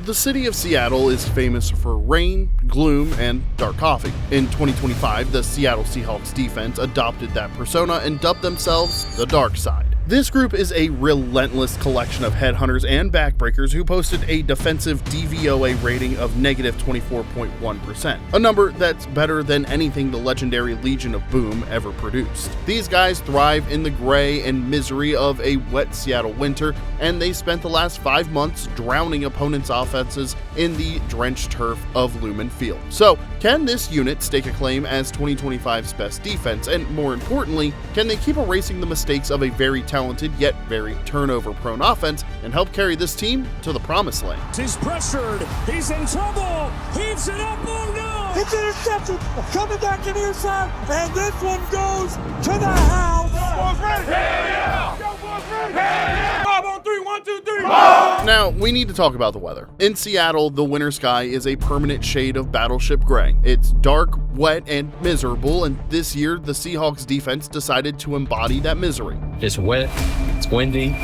The city of Seattle is famous for rain, gloom, and dark coffee. In 2025, the Seattle Seahawks defense adopted that persona and dubbed themselves the Dark Side. This group is a relentless collection of headhunters and backbreakers who posted a defensive DVOA rating of -24.1%, a number that's better than anything the legendary Legion of Boom ever produced. These guys thrive in the gray and misery of a wet Seattle winter, and they spent the last 5 months drowning opponents' offenses in the drenched turf of Lumen Field. So, can this unit stake a claim as 2025's best defense, and more importantly, can they keep erasing the mistakes of a very talented yet very turnover-prone offense and help carry this team to the promised land? He's pressured, he's in trouble, heaves it up, oh no! It's intercepted, coming back to the near side, and this one goes to the house! Boys ready! Hell yeah! Go boys ready! Hell yeah! 5 on 3, 1, 2, 3! Now, we need to talk about the weather. In Seattle, the winter sky is a permanent shade of battleship gray. It's dark, wet, and miserable, and this year, the Seahawks defense decided to embody that misery. It's wet, it's windy.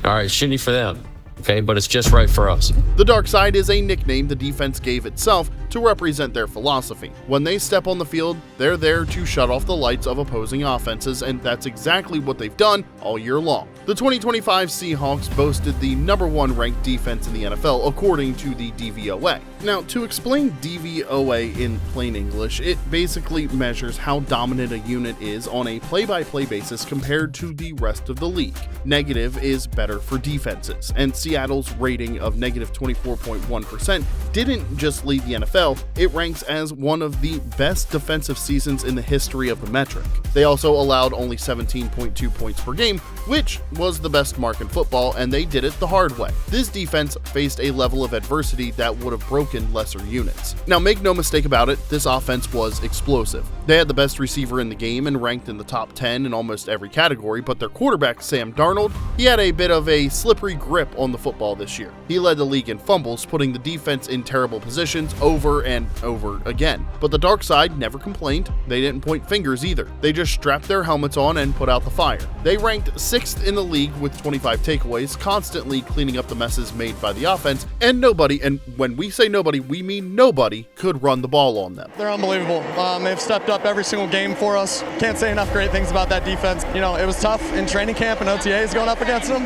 All right, shitty for them, okay, but it's just right for us. The Dark Side is a nickname the defense gave itself to represent their philosophy. When they step on the field, they're there to shut off the lights of opposing offenses, and that's exactly what they've done all year long. The 2025 Seahawks boasted the #1 ranked defense in the NFL according to the DVOA. Now, to explain DVOA in plain English, it basically measures how dominant a unit is on a play-by-play basis compared to the rest of the league. Negative is better for defenses, and Seattle's rating of -24.1% didn't just lead the NFL, it ranks as one of the best defensive seasons in the history of the metric. They also allowed only 17.2 points per game, which was the best mark in football, and they did it the hard way. This defense faced a level of adversity that would have broken lesser units. Now, make no mistake about it, this offense was explosive. They had the best receiver in the game and ranked in the top 10 in almost every category, but their quarterback, Sam Darnold, he had a bit of a slippery grip on the football this year. He led the league in fumbles, putting the defense in terrible positions over and over again. But the Dark Side never complained. They didn't point fingers either. They just strapped their helmets on and put out the fire. They ranked 6th in the league with 25 takeaways, constantly cleaning up the messes made by the offense, and nobody, and when we say nobody, we mean nobody, could run the ball on them. They're unbelievable. They've stepped up every single game for us. Can't say enough great things about that defense. You know, it was tough in training camp and OTAs going up against them,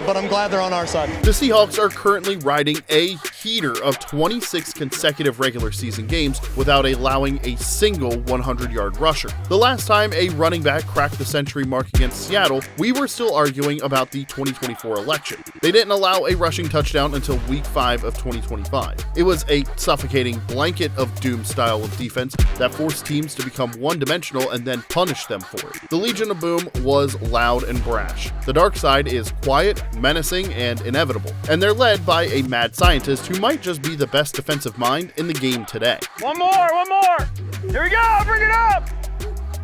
but I'm glad they're on our side. The Seahawks are currently riding a heater of 26 consecutive regular season games without allowing a single 100-yard rusher. The last time a running back cracked the century mark against Seattle, we were still arguing about the 2024 election. They didn't allow a rushing touchdown until week 5 of 2025. It was a suffocating blanket of doom style of defense that forced teams to become one-dimensional and then punish them for it. The Legion of Boom was loud and brash. The Dark Side is quiet, menacing, and inevitable, and they're led by a mad scientist who might just be the best defensive mind in the game today. One more! Here we go, bring it up!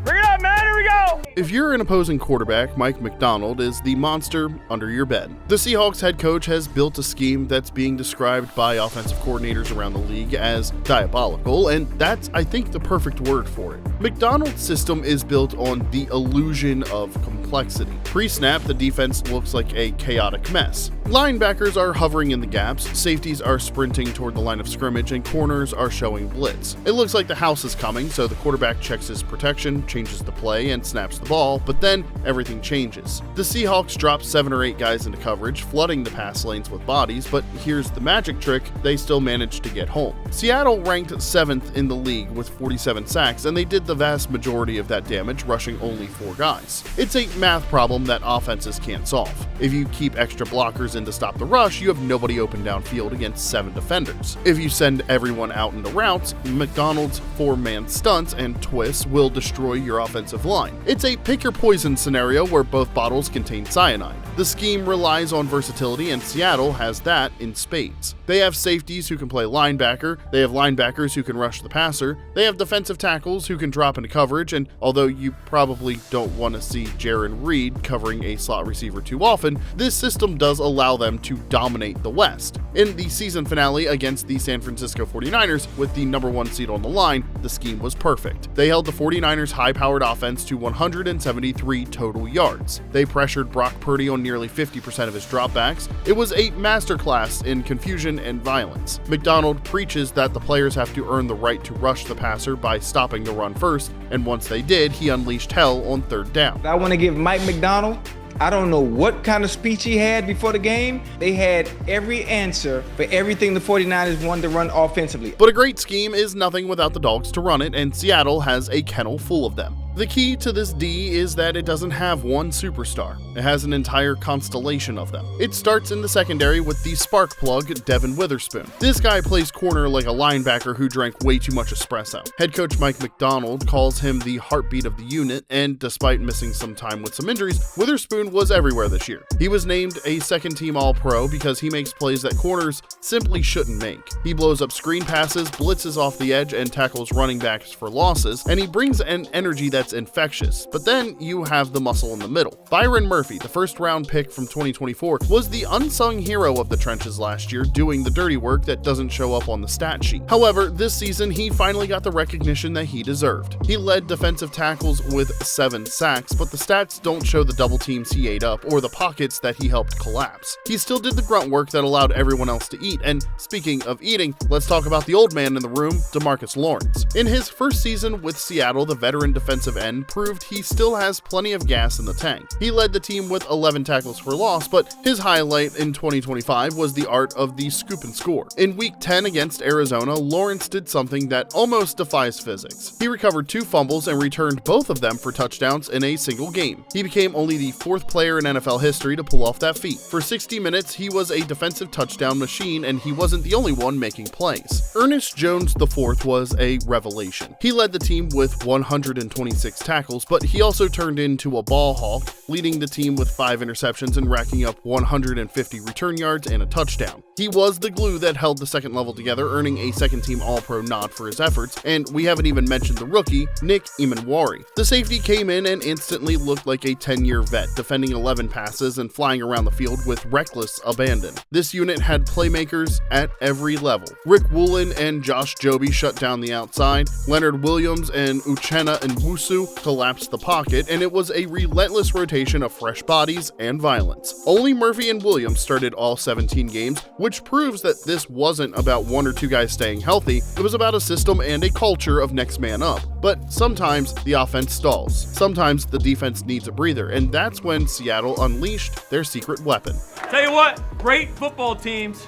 Bring it up, man, here we go! If you're an opposing quarterback, Mike Macdonald is the monster under your bed. The Seahawks head coach has built a scheme that's being described by offensive coordinators around the league as diabolical, and that's, I think, the perfect word for it. Macdonald's system is built on the illusion of complexity. Pre-snap, the defense looks like a chaotic mess. Linebackers are hovering in the gaps, safeties are sprinting toward the line of scrimmage, and corners are showing blitz. It looks like the house is coming, so the quarterback checks his protection, changes the play, and snaps the ball, but then everything changes. The Seahawks drop 7 or 8 guys into coverage, flooding the pass lanes with bodies, but here's the magic trick, they still managed to get home. Seattle ranked 7th in the league with 47 sacks, and they did the vast majority of that damage, rushing only 4 guys. It's a math problem that offenses can't solve. If you keep extra blockers in to stop the rush, you have nobody open downfield against 7 defenders. If you send everyone out into routes, Macdonald's 4-man stunts and twists will destroy your offensive line. It's a pick your poison scenario where both bottles contain cyanide. The scheme relies on versatility, and Seattle has that in spades. They have safeties who can play linebacker, they have linebackers who can rush the passer, they have defensive tackles who can drop into coverage, and although you probably don't want to see Jaron Reed covering a slot receiver too often, this system does allow them to dominate the West. In the season finale against the San Francisco 49ers, with the #1 seed on the line, the scheme was perfect. They held the 49ers' high-powered offense to 173 total yards. They pressured Brock Purdy on nearly 50% of his dropbacks. It was a masterclass in confusion and violence. Macdonald preaches that the players have to earn the right to rush the passer by stopping the run first, and once they did, he unleashed hell on third down. I want to give Mike Macdonald, I don't know what kind of speech he had before the game. They had every answer for everything the 49ers wanted to run offensively. But a great scheme is nothing without the dogs to run it, and Seattle has a kennel full of them. The key to this D is that it doesn't have one superstar. It has an entire constellation of them. It starts in the secondary with the spark plug, Devon Witherspoon. This guy plays corner like a linebacker who drank way too much espresso. Head coach Mike Macdonald calls him the heartbeat of the unit, and despite missing some time with some injuries, Witherspoon was everywhere this year. He was named a second-team All-Pro because he makes plays that corners simply shouldn't make. He blows up screen passes, blitzes off the edge, and tackles running backs for losses, and he brings an energy that's infectious. But then you have the muscle in the middle. Byron Murphy, the first-round pick from 2024, was the unsung hero of the trenches last year, doing the dirty work that doesn't show up on the stat sheet. However, this season he finally got the recognition that he deserved. He led defensive tackles with 7 sacks, but the stats don't show the double teams he ate up or the pockets that he helped collapse. He still did the grunt work that allowed everyone else to eat, and speaking of eating, let's talk about the old man in the room, DeMarcus Lawrence. In his first season with Seattle, the veteran defensive end proved he still has plenty of gas in the tank. He led the team with 11 tackles for loss, but his highlight in 2025 was the art of the scoop and score. In Week 10 against Arizona, Lawrence did something that almost defies physics. He recovered 2 fumbles and returned both of them for touchdowns in a single game. He became only the 4th player in NFL history to pull off that feat. For 60 minutes, he was a defensive touchdown machine, and he wasn't the only one making plays. Ernest Jones IV was a revelation. He led the team with 126 tackles, but he also turned into a ball hawk, leading the team with 5 interceptions and racking up 150 return yards and a touchdown. He was the glue that held the second level together, earning a second-team All-Pro nod for his efforts, and we haven't even mentioned the rookie, Nick Emanwari. The safety came in and instantly looked like a 10-year vet, defending 11 passes and flying around the field with reckless abandon. This unit had playmakers at every level. Rick Woolen and Josh Joby shut down the outside, Leonard Williams and Uchenna Nwosu collapsed the pocket, and it was a relentless rotation of fresh bodies and violence. Only Murphy and Williams started all 17 games, which proves that this wasn't about 1 or 2 guys staying healthy. It was about a system and a culture of next man up. But sometimes the offense stalls. Sometimes the defense needs a breather, and that's when Seattle unleashed their secret weapon. Tell you what, great football teams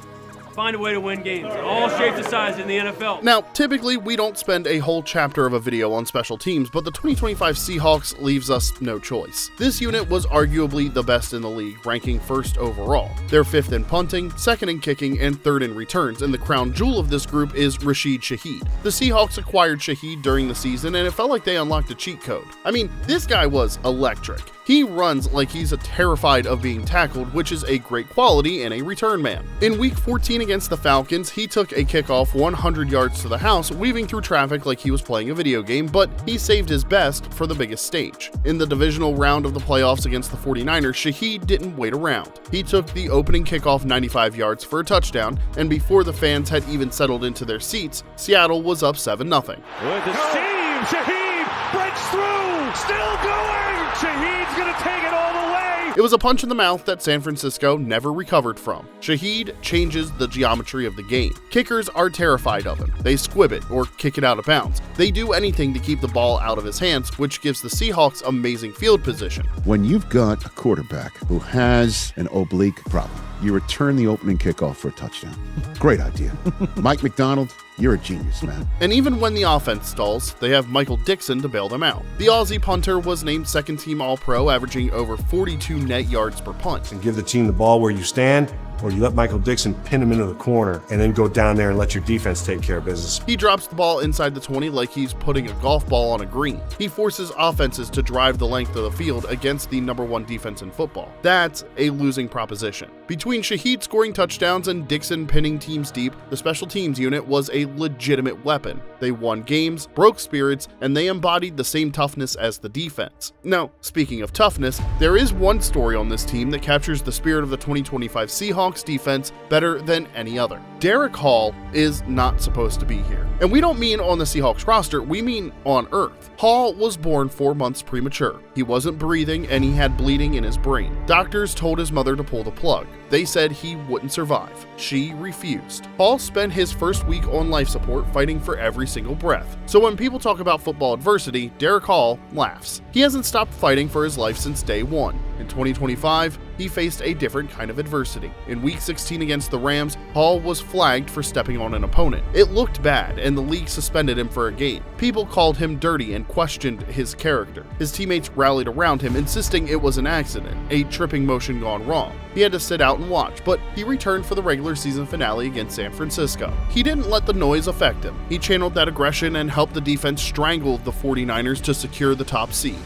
find a way to win games in all shapes and sizes in the NFL. Now, typically we don't spend a whole chapter of a video on special teams, but the 2025 Seahawks leaves us no choice. This unit was arguably the best in the league, ranking 1st overall. They're 5th in punting, 2nd in kicking, and 3rd in returns, and the crown jewel of this group is Rashid Shaheed. The Seahawks acquired Shaheed during the season, and it felt like they unlocked a cheat code. I mean, this guy was electric. He runs like he's terrified of being tackled, which is a great quality in a return man. In Week 14 against the Falcons, he took a kickoff 100 yards to the house, weaving through traffic like he was playing a video game, but he saved his best for the biggest stage. In the divisional round of the playoffs against the 49ers, Shaheed didn't wait around. He took the opening kickoff 95 yards for a touchdown, and before the fans had even settled into their seats, Seattle was up 7-0. With the seam, Shaheed breaks through, still going! Shaheed's gonna take it all the way! It was a punch in the mouth that San Francisco never recovered from. Shaheed changes the geometry of the game. Kickers are terrified of him. They squib it or kick it out of bounds. They do anything to keep the ball out of his hands, which gives the Seahawks amazing field position. When you've got a quarterback who has an oblique problem, you return the opening kickoff for a touchdown. Great idea. Mike Macdonald, you're a genius, man. And even when the offense stalls, they have Michael Dickson to bail them out. The Aussie punter was named 2nd-team All-Pro, averaging over 42 net yards per punt. And give the team the ball where you stand, or you let Michael Dickson pin him into the corner and then go down there and let your defense take care of business. He drops the ball inside the 20 like he's putting a golf ball on a green. He forces offenses to drive the length of the field against the #1 defense in football. That's a losing proposition. Between Shaheed scoring touchdowns and Dickson pinning teams deep, the special teams unit was a legitimate weapon. They won games, broke spirits, and they embodied the same toughness as the defense. Now, speaking of toughness, there is one story on this team that captures the spirit of the 2025 Seahawks defense better than any other. Derek Hall is not supposed to be here. And we don't mean on the Seahawks roster, we mean on Earth. Hall was born 4 months premature. He wasn't breathing and he had bleeding in his brain. Doctors told his mother to pull the plug. They said he wouldn't survive. She refused. Hall spent his first week on life support fighting for every single breath. So when people talk about football adversity, Derek Hall laughs. He hasn't stopped fighting for his life since day one. In 2025, he faced a different kind of adversity. In Week 16 against the Rams, Hall was flagged for stepping on an opponent. It looked bad, and the league suspended him for a game. People called him dirty and questioned his character. His teammates rallied around him, insisting it was an accident, a tripping motion gone wrong. He had to sit out and watch, but he returned for the regular season finale against San Francisco. He didn't let the noise affect him. He channeled that aggression and helped the defense strangle the 49ers to secure the top seed.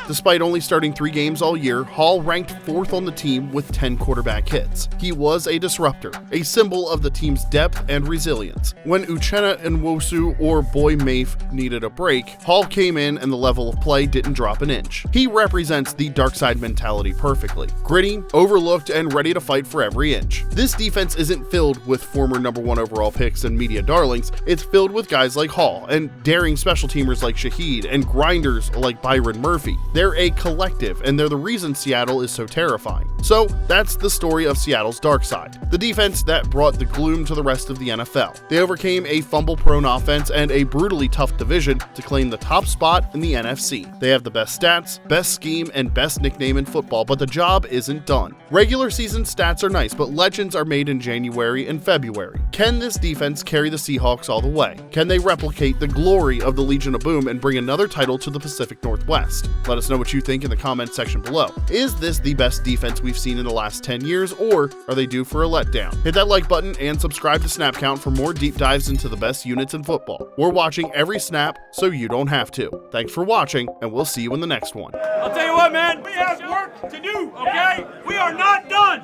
Despite only starting 3 games all year, Hall ranked 4th on the team with 10 quarterback hits. He was a disruptor, a symbol of the team's depth and resilience. When Uchenna Nwosu or Boy Mafe needed a break, Hall came in and the level of play didn't drop an inch. He represents the dark side mentality perfectly. Gritty, overlooked, and ready to fight for every inch. This defense isn't filled with former #1 overall picks and media darlings, it's filled with guys like Hall and daring special teamers like Shaheed and grinders like Byron Murphy. They're a collective, and they're the reason Seattle is so terrifying. So that's the story of Seattle's dark side, the defense that brought the gloom to the rest of the NFL. They overcame a fumble-prone offense and a brutally tough division to claim the top spot in the NFC. They have the best stats, best scheme, and best nickname in football, but the job isn't done. Regular season stats are nice, but legends are made in January and February. Can this defense carry the Seahawks all the way? Can they replicate the glory of the Legion of Boom and bring another title to the Pacific Northwest? Let us know what you think in the comments section below. Is this the best defense we've seen in the last 10 years, or are they due for a letdown? Hit that like button and subscribe to Snap Count for more deep dives into the best units in football. We're watching every snap so you don't have to. Thanks for watching, and we'll see you in the next one. I'll tell you what, man, we have work to do, okay? We are not done.